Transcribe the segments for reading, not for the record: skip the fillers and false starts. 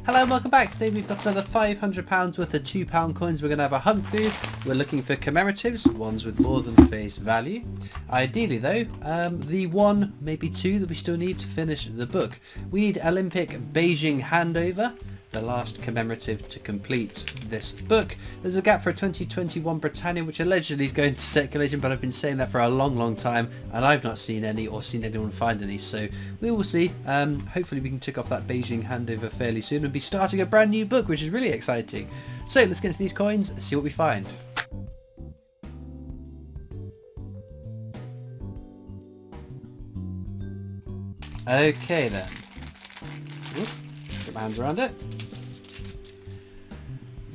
Hello and welcome back. Today we've got another £500 worth of £2 coins we're going to have a hunt through. We're looking for commemoratives, ones with more than face value. Ideally though, the one, maybe two that we still need to finish the book. We need Olympic Beijing Handover, the last commemorative to complete this book. There's a gap for a 2021 Britannia which allegedly is going to circulation, but I've been saying that for a long time and I've not seen any or seen anyone find any, so we will see. Hopefully we can tick off that Beijing Handover fairly soon and be starting a brand new book, which is really exciting. So let's get into these coins and see what we find. Okay then. Get my hands around it.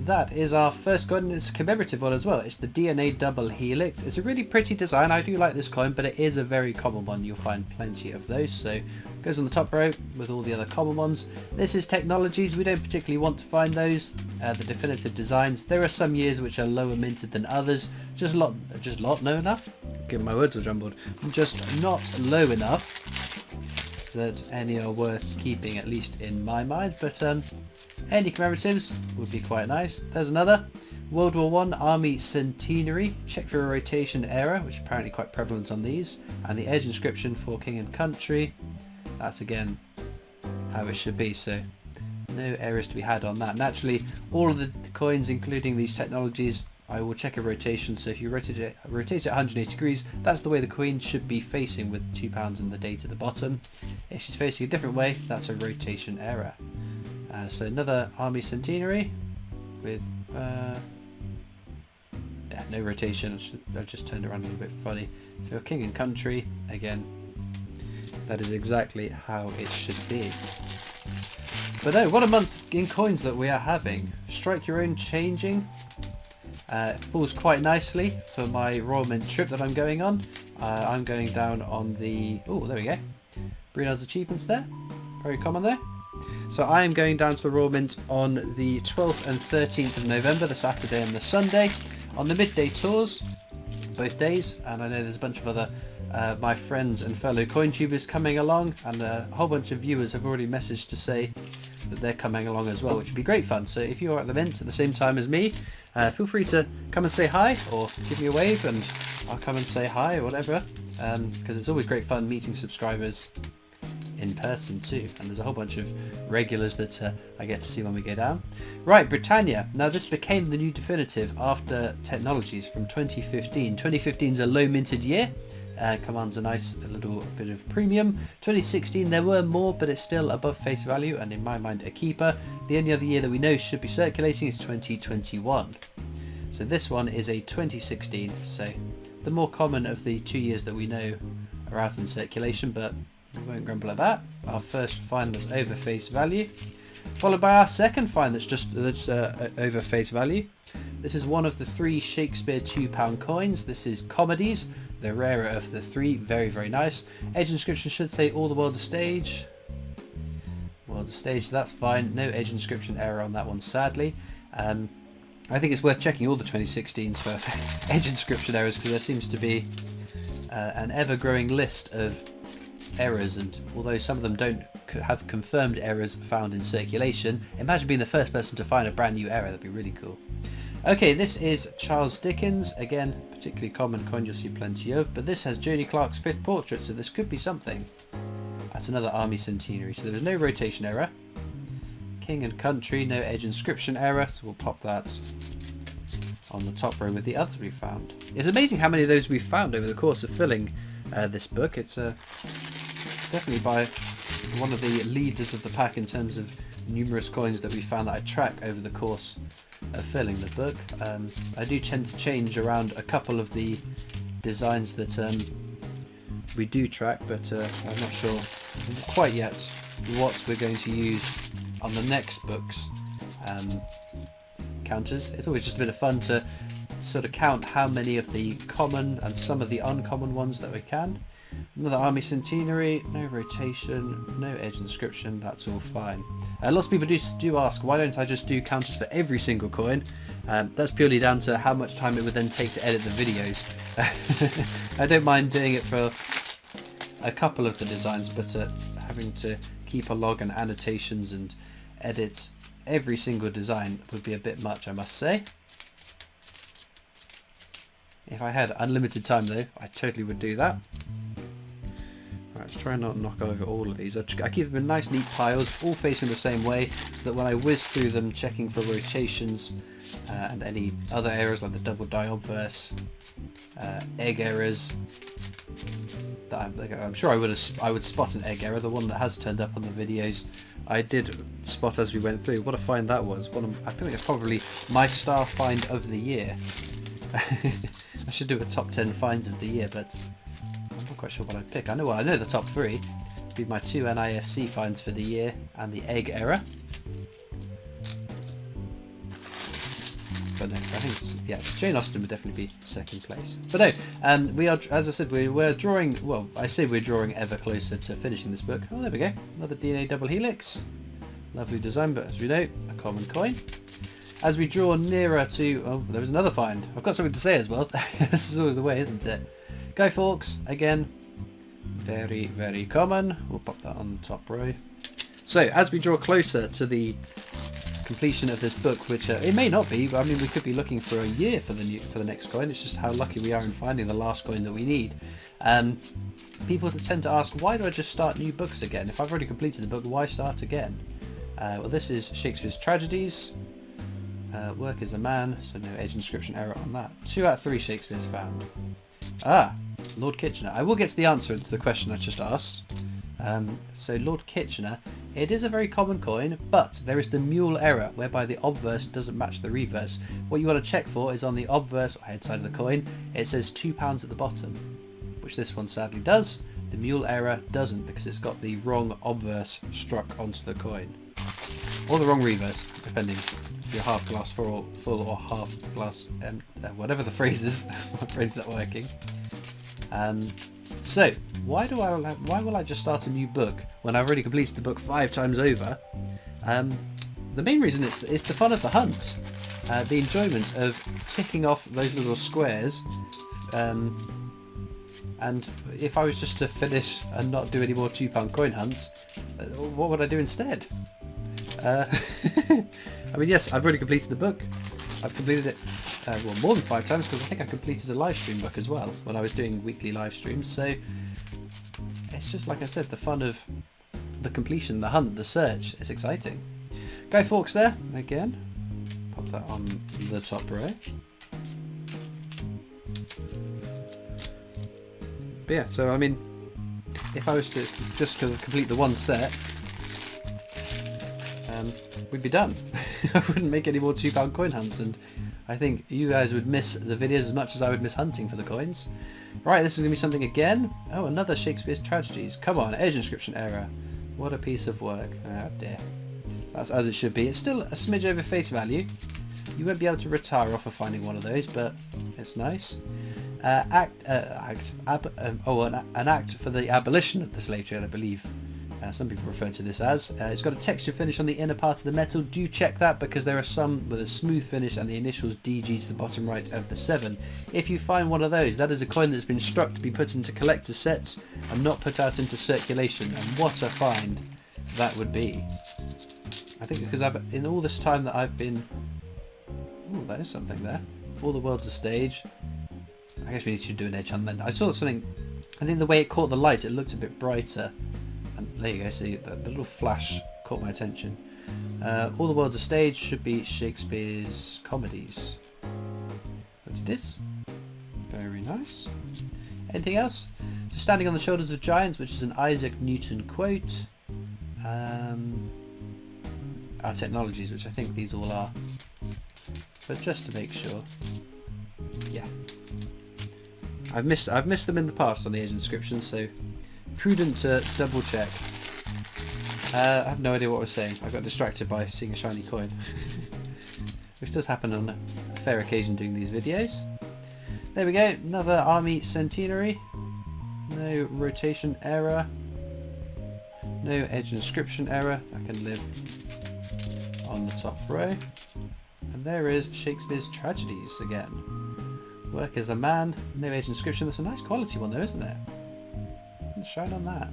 That is our first coin, and it's a commemorative one as well. It's the DNA double helix. It's a really pretty design. I do like this coin, but it is a very common one. You'll find plenty of those. So it goes on the top row with all the other common ones. This is technologies. We don't particularly want to find those. The definitive designs. There are some years which are lower minted than others. Just not low enough. Give my words are jumbled. Just not low enough that any are worth keeping, at least in my mind, but any commemoratives would be quite nice. There's another World War I Army Centenary. Check for a rotation error, which is apparently quite prevalent on these, and the edge inscription for King and Country. That's again how it should be, so no errors to be had on that. Naturally, all of the coins, including these technologies, I will check a rotation, so if you rotate it 180 degrees, that's the way the coin should be facing with £2 and the date at the bottom. If she's facing a different way, that's a rotation error. So another Army Centenary with yeah, no rotation. I just turned around a little bit funny. For King and Country, again, that is exactly how it should be. But no, what a month in coins that we are having. Strike Your Own Changing. It falls quite nicely for my Royal Mint trip that I'm going on. I'm going down on the... oh, there we go. Brunel's Achievements there. Very common there. So I am going down to the Royal Mint on the 12th and 13th of November, the Saturday and the Sunday, on the midday tours, both days. And I know there's a bunch of other my friends and fellow coin tubers coming along, and a whole bunch of viewers have already messaged to say that they're coming along as well, which would be great fun. So if you're at the Mint at the same time as me, feel free to come and say hi, or give me a wave and I'll come and say hi or whatever, because it's always great fun meeting subscribers in person too, and there's a whole bunch of regulars that I get to see when we go down. Right, Britannia. Now this became the new definitive after technologies from 2015. 2015 is a low minted year. Commands a nice little bit of premium. 2016 there were more, but it's still above face value and in my mind a keeper. The only other year that we know should be circulating is 2021. So this one is a 2016, so the more common of the 2 years that we know are out in circulation, but we won't grumble at that. Our first find was over face value, followed by our second find that's over face value. This is one of the 3 Shakespeare £2 coins. This is Comedies, the rarer of the 3. Very nice. Edge inscription should say All the World's a Stage. World's a Stage, that's fine. No edge inscription error on that one, sadly. I think it's worth checking all the 2016s for edge inscription errors, because there seems to be an ever-growing list of errors, and although some of them don't have confirmed errors found in circulation, imagine being the first person to find a brand new error. That'd be really cool. Okay, this is Charles Dickens, again particularly common coin you'll see plenty of, but this has Joni Clark's 5th portrait, so this could be something. That's another Army Centenary, so there was no rotation error. King and Country, no edge inscription error, so we'll pop that on the top row with the others we found. It's amazing how many of those we've found over the course of filling this book. It's definitely by one of the leaders of the pack in terms of numerous coins that we found that I track over the course of filling the book. I do tend to change around a couple of the designs that we do track, but I'm not sure quite yet what we're going to use on the next book's counters. It's always just a bit of fun to sort of count how many of the common and some of the uncommon ones that we can. Another Army Centenary, no rotation, no edge inscription, that's all fine. Lots of people do ask, why don't I just do counters for every single coin? That's purely down to how much time it would then take to edit the videos. I don't mind doing it for a couple of the designs, but having to keep a log and annotations and edit every single design would be a bit much, I must say. If I had unlimited time though, I totally would do that. Right, let's try and not knock over all of these. I keep them in nice neat piles, all facing the same way, so that when I whiz through them, checking for rotations and any other errors like the double die obverse, egg errors, that I'm sure I would spot an egg error, the one that has turned up on the videos. I did spot as we went through. What a find that was. I think it's probably my star find of the year. I should do a top 10 finds of the year, but I'm not quite sure what I'd pick. I know the top 3 would be my 2 NIFC finds for the year and the egg error. But no, I think, yeah, Jane Austen would definitely be second place. But no, we are, as I said, we're drawing, well, I say we're drawing ever closer to finishing this book. Oh, there we go. Another DNA double helix. Lovely design, but as we know, a common coin. As we draw nearer to, oh, there was another find. I've got something to say as well. This is always the way, isn't it? Guy Fawkes, again, very, very common. We'll pop that on the top row. So, as we draw closer to the completion of this book, which it may not be, but I mean we could be looking for a year for the next coin. It's just how lucky we are in finding the last coin that we need. People tend to ask, why do I just start new books again? If I've already completed the book, why start again? Well, this is Shakespeare's Tragedies. Work as a man, so no age inscription error on that. 2 out of 3 Shakespeare's found. Lord Kitchener. I will get to the answer to the question I just asked. So Lord Kitchener, it is a very common coin, but there is the mule error, whereby the obverse doesn't match the reverse. What you want to check for is on the obverse or head side of the coin, it says £2 at the bottom, which this one sadly does. The mule error doesn't, because it's got the wrong obverse struck onto the coin. Or the wrong reverse, depending if you're half glass full or half glass, whatever the phrase is. My brain's not working. So, why will I just start a new book when I've already completed the book 5 times over? The main reason is the fun of the hunt, the enjoyment of ticking off those little squares. And if I was just to finish and not do any more £2 coin hunts, what would I do instead? I mean, yes, I've already completed the book. I've completed it well, more than 5 times, because I think I completed a live stream book as well when I was doing weekly live streams. So it's just, like I said, the fun of the completion, the hunt, the search. It's exciting. Guy Fawkes there again. Pop that on the top row. But yeah, so I mean, if I was to just complete the one set, we'd be done. I wouldn't make any more £2 coin hunts, and I think you guys would miss the videos as much as I would miss hunting for the coins. Right, this is going to be something again. Oh, another Shakespeare's Tragedies. Come on, age inscription error. What a piece of work. Oh dear. That's as it should be. It's still a smidge over face value. You won't be able to retire off of finding one of those, but it's nice. An act for the abolition of the slave trade, I believe. Some people refer to this as. It's got a texture finish on the inner part of the metal. Do check that, because there are some with a smooth finish and the initials DG to the bottom right of the 7. If you find one of those, that is a coin that's been struck to be put into collector sets and not put out into circulation. And what a find that would be. I think because in all this time that I've been... Ooh, that is something there. All the World's a Stage. I guess we need to do an edge hunt then. I saw something... I think the way it caught the light, it looked a bit brighter. And there you go, see, the little flash caught my attention. All the World's a Stage should be Shakespeare's Comedies. Which it is. Very nice. Anything else? So Standing on the Shoulders of Giants, which is an Isaac Newton quote. Our Technologies, which I think these all are. But just to make sure. Yeah. I've missed them in the past on the age inscriptions, so prudent to double check. I have no idea what I was saying. I got distracted by seeing a shiny coin. Which does happen on a fair occasion doing these videos. There we go, another Army Centenary. No rotation error. No edge inscription error. I can live on the top row. And there is Shakespeare's Tragedies again. Work as a man, no age inscription. That's a nice quality one though, isn't it? Let's shine on that.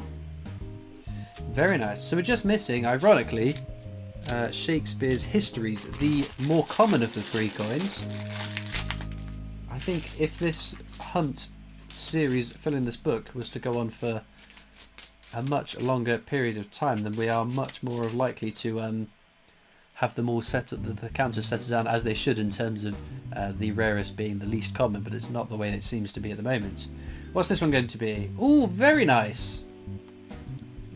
Very nice. So we're just missing, ironically, Shakespeare's Histories, the more common of the three coins. I think if this hunt series, filling this book, was to go on for a much longer period of time, then we are much more likely to have them all settled, the counters settled down as they should in terms of the rarest being the least common, but it's not the way it seems to be at the moment. What's this one going to be? Oh, very nice!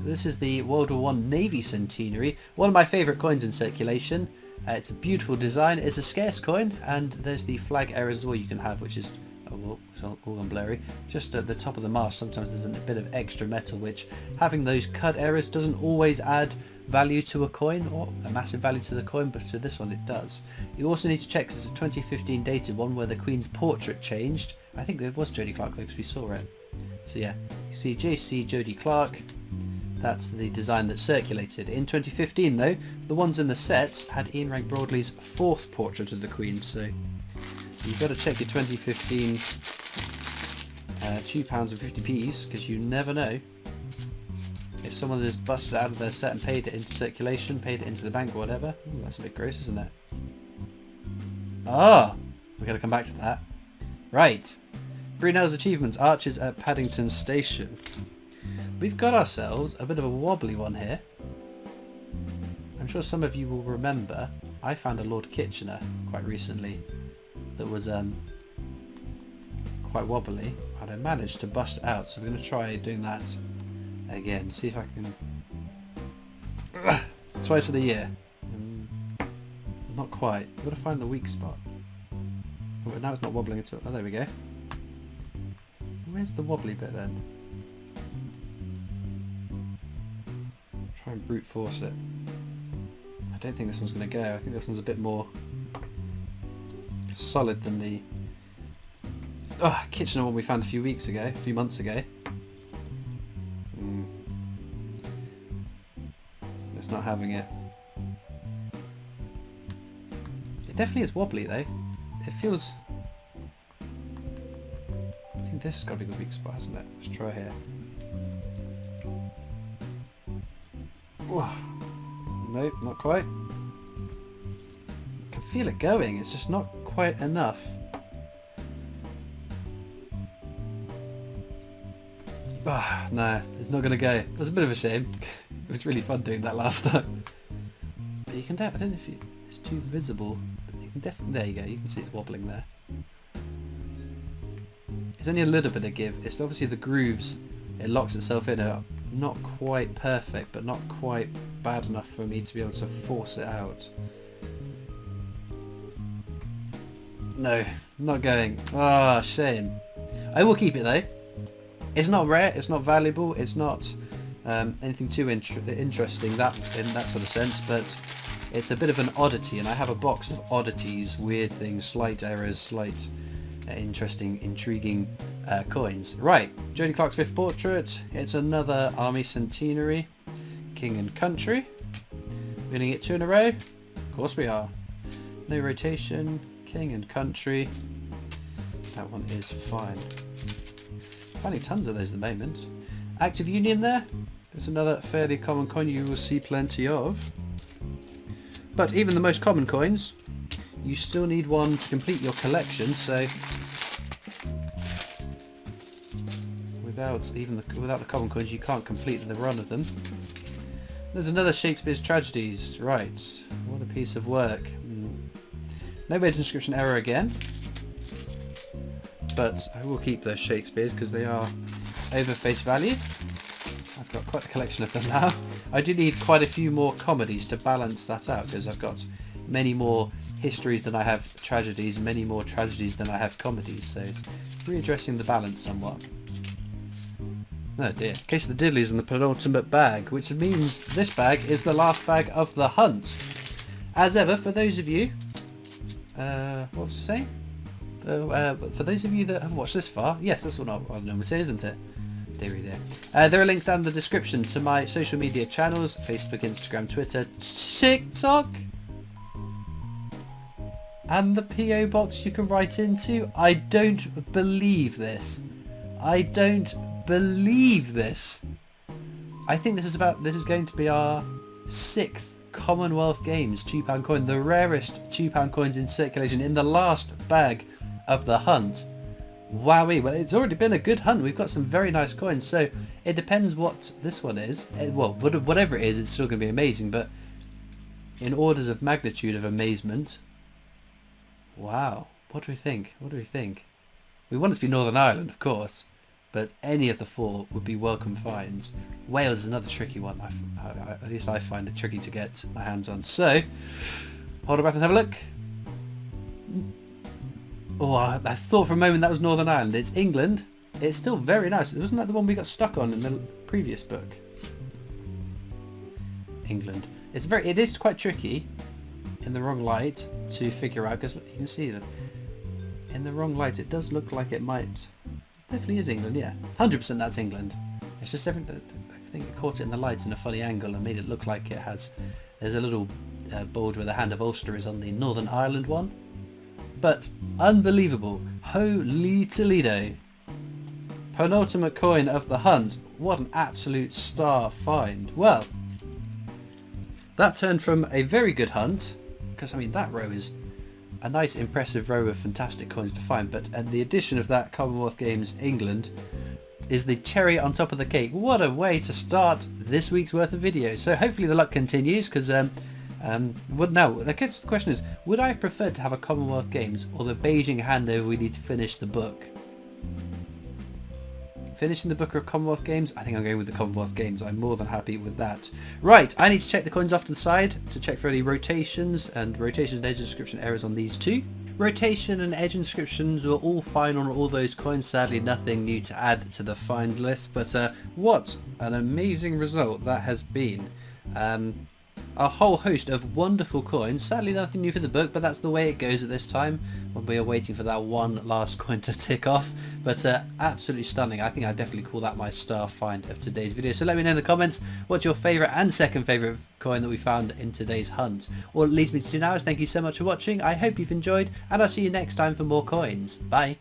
This is the World War I Navy Centenary, one of my favourite coins in circulation. It's a beautiful design, it's a scarce coin, and there's the flag errors as well you can have, which is, oh, well, it's all gone blurry. Just at the top of the mast sometimes there's a bit of extra metal, which having those cut errors doesn't always add value to a coin, or a massive value to the coin, but to this one it does. You also need to check, because it's a 2015 dated one where the Queen's portrait changed. I think it was Jodie Clark though, because we saw it. So yeah, you see JC Jodie Clark. That's the design that circulated. In 2015 though, the ones in the sets had Ian Rank Broadley's fourth portrait of the Queen, so you've got to check your 2015 £2.50, because you never know if someone has busted it out of their set and paid it into circulation, paid it into the bank or whatever. Ooh, that's a bit gross, isn't it? Ah, we're going to come back to that. Right, Brunel's achievements, archers at Paddington Station. We've got ourselves a bit of a wobbly one here. I'm sure some of you will remember I found a Lord Kitchener quite recently that was quite wobbly, and I managed to bust it out, so we're going to try doing that again, see if I can twice in a year. Not quite. I've got to find the weak spot. Oh, now it's not wobbling at all. Oh, there we go. Where's the wobbly bit then? Try and brute force it. I don't think this one's going to go. I think this one's a bit more solid than the Kitchener one we found a few months ago. It's not having it. It definitely is wobbly though. It feels... I think this has got to be the weak spot, hasn't it? Let's try here. Nope, not quite. I can feel it going, it's just not quite enough. No, it's not going to go. That's a bit of a shame. It was really fun doing that last time. But you can I don't know if it's too visible, but you can definitely, there you go, you can see it's wobbling there. It's only a little bit of give. It's obviously the grooves, it locks itself in, are not quite perfect, but not quite bad enough for me to be able to force it out. No, not going. Ah, shame. I will keep it though. It's not rare, it's not valuable, it's not anything too interesting in that sort of sense, but it's a bit of an oddity, and I have a box of oddities, weird things, slight errors, slight interesting, intriguing coins. Right, Jodie Clark's fifth portrait. It's another Army Centenary, King and Country. Winning it 2 in a row? Of course we are. No rotation, King and Country. That one is fine. Finding tons of those at the moment. Active Union there. There's another fairly common coin you will see plenty of. But even the most common coins, you still need one to complete your collection, so without the common coins you can't complete the run of them. There's another Shakespeare's Tragedies. Right, what a piece of work. No major inscription error again. But I will keep those Shakespeare's because they are over face value. I've got quite a collection of them now. I do need quite a few more comedies to balance that out, because I've got many more histories than I have tragedies, many more tragedies than I have comedies, so readdressing the balance somewhat. Oh dear. Case of the Diddleys in the penultimate bag, which means this bag is the last bag of the hunt. As ever, for those of you... what was I saying? For those of you that have watched this far, yes, that's what I normally say, isn't it? Deary dear. There are links down in the description to my social media channels, Facebook, Instagram, Twitter, TikTok, and the PO box you can write into. I don't believe this. I don't believe this. I think this is going to be our 6th Commonwealth Games £2 coin, the rarest £2 coins in circulation in the last bag of the hunt. Wowee, well it's already been a good hunt, we've got some very nice coins, so it depends what this one is. Well, whatever it is, it's still going to be amazing, but in orders of magnitude of amazement, wow, what do we think? What do we think? We want it to be Northern Ireland, of course, but any of the four would be welcome finds. Wales is another tricky one, at least I find it tricky to get my hands on, so hold our breath and have a look. Oh, I thought for a moment that was Northern Ireland. It's England. It's still very nice. Wasn't that the one we got stuck on in the previous book? England. It is quite tricky in the wrong light to figure out, because you can see that in the wrong light it does look like it might. Definitely is England, yeah. 100% that's England. It's just everything. I think it caught it in the light in a funny angle and made it look like it has. There's a little bulge where the Hand of Ulster is on the Northern Ireland one. But unbelievable. Holy Toledo. Penultimate coin of the hunt. What an absolute star find. Well, that turned from a very good hunt, because I mean that row is a nice impressive row of fantastic coins to find, but the addition of that Commonwealth Games England is the cherry on top of the cake. What a way to start this week's worth of videos. So hopefully the luck continues, because now the question is, would I have preferred to have a Commonwealth Games or the Beijing handover we need to finish the book? Finishing the book or Commonwealth Games? I think I'm going with the Commonwealth Games. I'm more than happy with that. Right, I need to check the coins off to the side to check for any rotations and edge inscription errors on these two. Rotation and edge inscriptions were all fine on all those coins. Sadly, nothing new to add to the find list, but what an amazing result that has been. A whole host of wonderful coins. Sadly nothing new for the book, but that's the way it goes at this time when we are waiting for that one last coin to tick off. But absolutely stunning. I think I'd definitely call that my star find of today's video. So let me know in the comments what's your favourite and second favourite coin that we found in today's hunt. All it leads me to do now is thank you so much for watching. I hope you've enjoyed, and I'll see you next time for more coins. Bye.